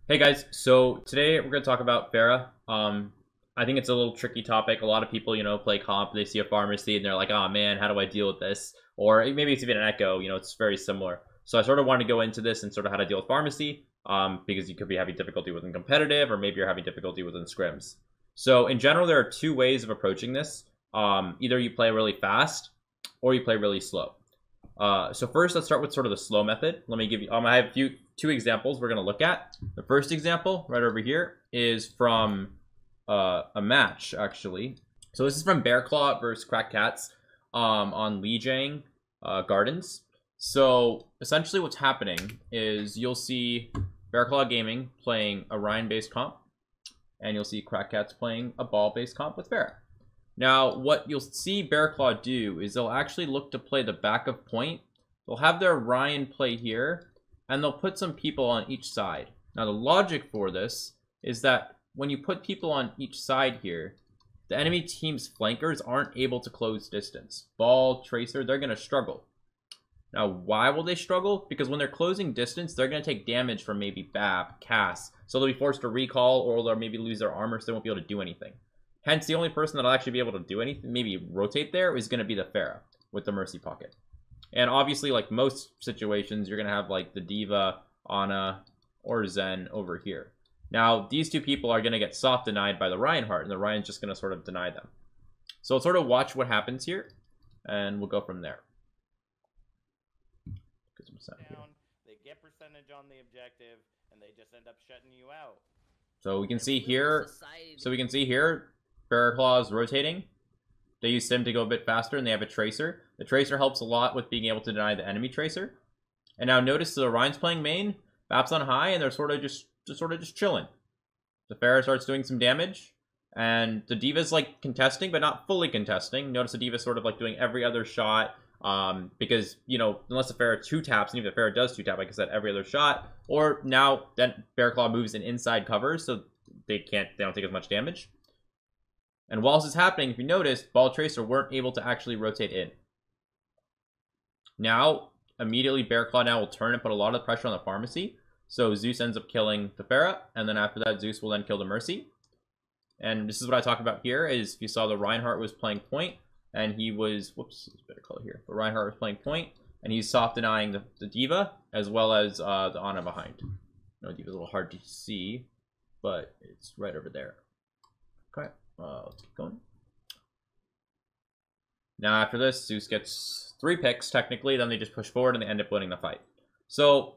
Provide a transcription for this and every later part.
Hey guys, so today we're going to talk about Pharah. I think it's a little tricky topic. A lot of people, play comp, they see a pharmacy and they're like, oh man, how do I deal with this? Or maybe it's even an echo, it's very similar. So I sort of want to go into this and sort of how to deal with pharmacy, because you could be having difficulty within competitive, or maybe you're having difficulty within scrims. So in general, there are two ways of approaching this. Either you play really fast or you play really slow. So first, let's start with sort of the slow method. Let me give you, I have two examples we're going to look at. The first example right over here is from a match, actually. So this is from Bearclaw versus Cracked Cats on Lijiang Gardens. So essentially what's happening is you'll see Bearclaw Gaming playing a Ryan-based comp, and you'll see Cracked Cats playing a ball-based comp with Pharah. Now, what you'll see Bearclaw do is they'll actually look to play the back of point. They'll have their Ryan play here, and they'll put some people on each side. Now, the logic for this is that when you put people on each side here, the enemy team's flankers aren't able to close distance. Ball, Tracer, they're going to struggle. Now, why will they struggle? Because when they're closing distance, they're going to take damage from maybe Bap, Cass. So they'll be forced to recall, or they'll maybe lose their armor, so they won't be able to do anything. Hence, the only person that'll actually be able to do anything, maybe rotate there, is going to be the Pharah with the Mercy Pocket. And obviously, like most situations, you're going to have like the Diva, Ana, or Zen over here. Now, these two people are going to get soft denied by the Reinhardt, and the Ryan's just going to sort of deny them. So sort of watch what happens here, and we'll go from there. They get percentage on the objective, and they just end up shutting you out. So we can see here, Bearclaw is rotating. They use Sim to go a bit faster, and they have a Tracer. The Tracer helps a lot with being able to deny the enemy Tracer. And now notice the Ryan's playing main, Bap's on high, and they're sort of just chilling. The Pharah starts doing some damage, and the Diva's like contesting, but not fully contesting. Notice the Diva's sort of like doing every other shot, because, unless the Pharah 2-taps, and even if the Pharah does 2-tap, like I said, every other shot, or now then Bearclaw moves in inside cover, so they don't take as much damage. And while this is happening, if you notice, Ball, Tracer weren't able to actually rotate in. Now, immediately Bearclaw now will turn and put a lot of pressure on the pharmacy. So Zeus ends up killing the Pharah, and then after that, Zeus will then kill the Mercy. And this is what I talk about here, is if you saw the Reinhardt was playing point, and he was, whoops, it's better color here. The Reinhardt was playing point, and he's soft denying the Diva, as well as the Ana behind. Diva's a little hard to see, but it's right over there. Okay. Let's keep going. Now after this, Zeus gets 3 picks technically, then they just push forward and they end up winning the fight. So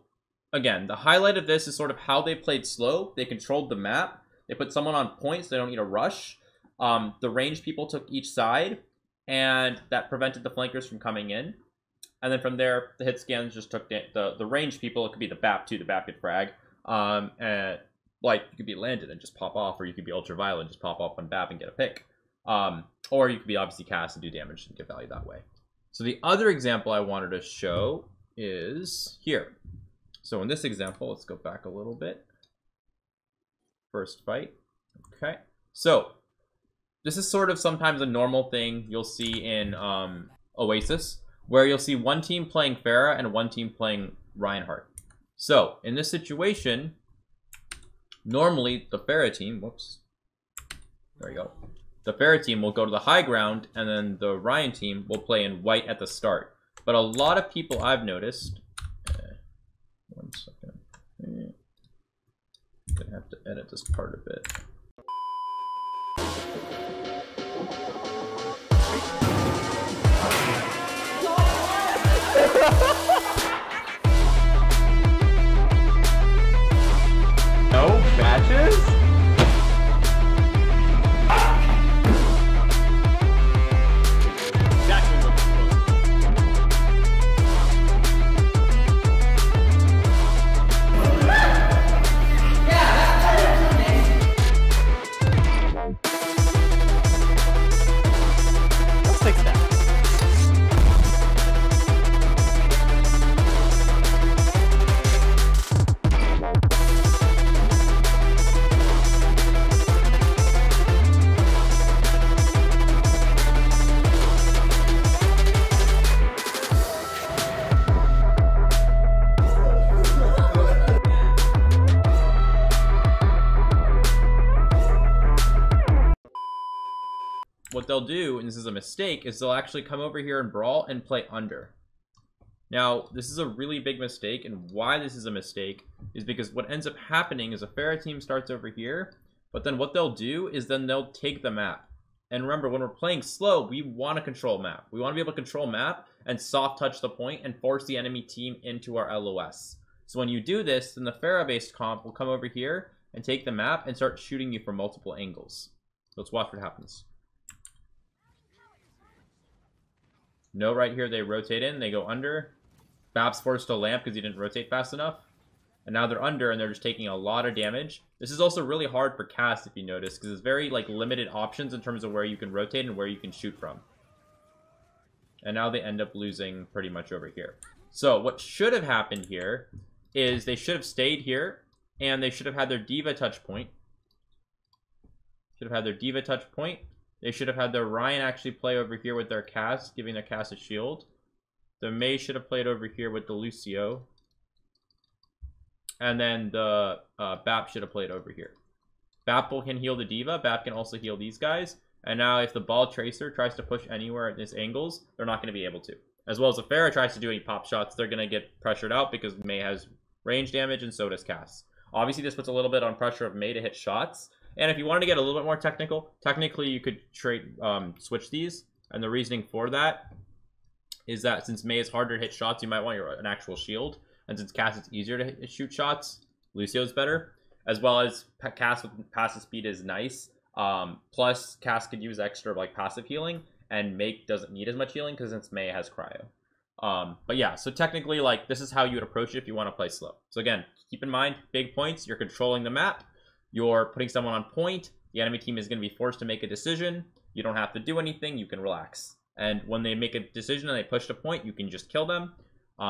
again, the highlight of this is sort of how they played slow. They controlled the map. They put someone on points, so they don't need a rush. The ranged people took each side, and that prevented the flankers from coming in. And then from there, the hit scans just took the ranged people. It could be the BAP too, the BAP could frag. And like, you could be landed and just pop off, or you could be ultraviolet and just pop off on BAP and get a pick. Or you could be obviously cast and do damage and get value that way. So the other example I wanted to show is here. So in this example, let's go back a little bit. First fight. Okay. So this is sort of sometimes a normal thing you'll see in Oasis, where you'll see one team playing Pharah and one team playing Reinhardt. So in this situation, normally the Pharah team, whoops, there you go. The Pharah team will go to the high ground, and then the Ryan team will play in white at the start. But a lot of people I've noticed, one second, I'm gonna have to edit this part a bit. No matches? what they'll do, and this is a mistake, is they'll actually come over here and brawl and play under. Now, this is a really big mistake, and why this is a mistake is because what ends up happening is a Pharah team starts over here, but then what they'll do is then they'll take the map. And remember, when we're playing slow, we want to control map. We want to be able to control map and soft touch the point and force the enemy team into our LOS. So when you do this, then the Pharah-based comp will come over here and take the map and start shooting you from multiple angles. So let's watch what happens. No, right here, they rotate in, they go under. Bab's forced to lamp because he didn't rotate fast enough. And now they're under and they're just taking a lot of damage. This is also really hard for cast, if you notice, because it's very like limited options in terms of where you can rotate and where you can shoot from. And now they end up losing pretty much over here. So what should have happened here is they should have stayed here and they should have had their diva touch point. Should have had their diva touch point. They should have had their Ryan actually play over here with their cast, giving their cast a shield. The Mei should have played over here with the Lucio. And then the Bap should have played over here. Bap can heal the Diva. Bap can also heal these guys. And now if the Ball Tracer tries to push anywhere at these angles, they're not going to be able to. As well as if Pharah tries to do any pop shots, they're going to get pressured out because Mei has range damage and so does Cass. Obviously, this puts a little bit on pressure of Mei to hit shots. And if you wanted to get a little bit more technical, technically you could switch these. And the reasoning for that is that since Mei is harder to hit shots, you might want an actual shield. And since Cass it's easier to shoot shots, Lucio's better. As well as Cass with passive speed is nice. Plus, Cass could use extra like passive healing, and Mei doesn't need as much healing because since Mei has cryo. But yeah, so technically, like this is how you would approach it if you want to play slow. So again, keep in mind, big points. You're controlling the map. You're putting someone on point. The enemy team is going to be forced to make a decision. You don't have to do anything. You can relax. And when they make a decision and they push the point, you can just kill them.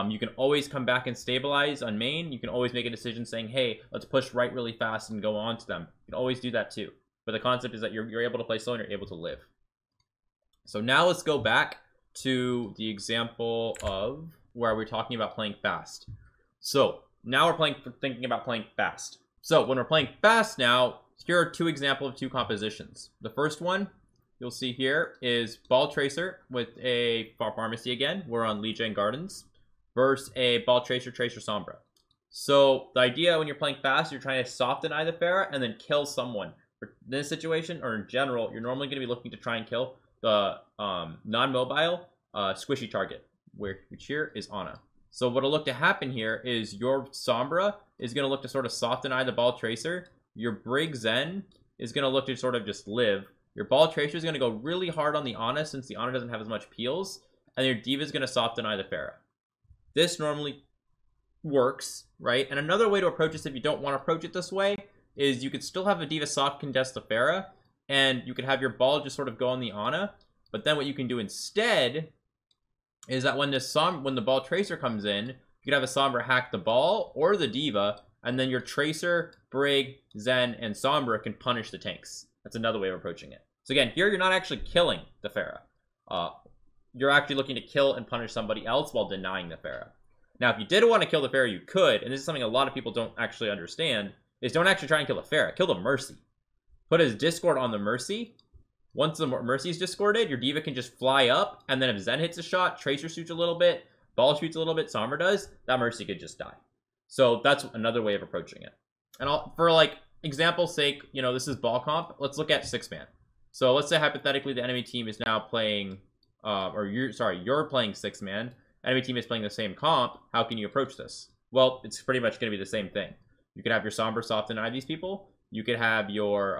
You can always come back and stabilize on main. You can always make a decision saying, hey, let's push right really fast and go on to them. You can always do that too. But the concept is that you're able to play slow and you're able to live. So now let's go back to the example of where we're talking about playing fast. So now we're thinking about playing fast. So when we're playing fast now, here are two examples of two compositions. The first one you'll see here is Ball Tracer with a Pharmacy again. We're on Lijiang Gardens versus a Ball Tracer Sombra. So the idea when you're playing fast, you're trying to soften the Pharah and then kill someone. For this situation, or in general, you're normally going to be looking to try and kill the non-mobile squishy target, which here is Ana. So what'll look to happen here is your Sombra is going to look to sort of soften the Ball Tracer. Your Brig Zen is going to look to sort of just live. Your Ball Tracer is going to go really hard on the Ana since the Ana doesn't have as much peels. And your Diva is going to soften the Pharah. This normally works, right? And another way to approach this if you don't want to approach it this way is you could still have a Diva soft contest the Pharah. And you could have your Ball just sort of go on the Ana. But then what you can do instead is that when the Ball Tracer comes in, you could have a Sombra hack the Ball or the Diva, and then your Tracer, Brig, Zen, and Sombra can punish the tanks. That's another way of approaching it. So again, here you're not actually killing the Pharah. You're actually looking to kill and punish somebody else while denying the Pharah. Now, if you did want to kill the Pharah, you could, and this is something a lot of people don't actually understand, is don't actually try and kill the Pharah. Kill the Mercy. Put his Discord on the Mercy. Once the Mercy is discorded, your Diva can just fly up, and then if Zen hits a shot, Tracer shoots a little bit, Ball shoots a little bit, Sombra does, that Mercy could just die. So that's another way of approaching it. And for like example's sake, you know, this is Ball comp. Let's look at 6-man. So let's say hypothetically the enemy team is now playing, you're playing 6-man. Enemy team is playing the same comp. How can you approach this? Well, it's pretty much going to be the same thing. You could have your Sombra soft deny these people. You could have your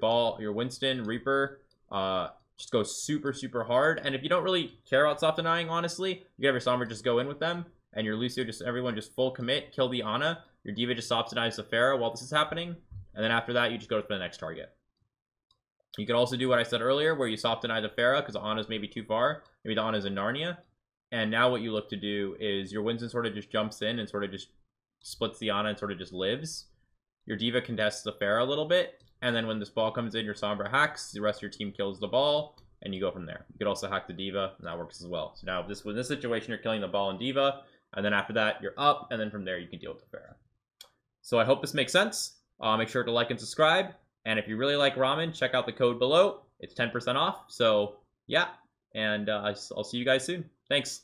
Ball, your Winston, Reaper, just go super, super hard. And if you don't really care about soft denying, honestly, you could have your Sombra just go in with them. And your Lucio, everyone just full commit, kill the Ana. Your Diva just soft denies the Pharah while this is happening. And then after that, you just go for the next target. You could also do what I said earlier, where you soft deny the Pharah because the Ana's maybe too far. Maybe the Ana's in Narnia. And now what you look to do is your Winston sort of just jumps in and sort of just splits the Ana and sort of just lives. Your Diva contests the Pharah a little bit. And then when this Ball comes in, your Sombra hacks. The rest of your team kills the Ball. And you go from there. You could also hack the Diva, and that works as well. So now in this situation, you're killing the Ball and Diva. And then after that, you're up. And then from there, you can deal with the Pharah. So I hope this makes sense. Make sure to like and subscribe. And if you really like ramen, check out the code below. It's 10% off. So yeah, and I'll see you guys soon. Thanks.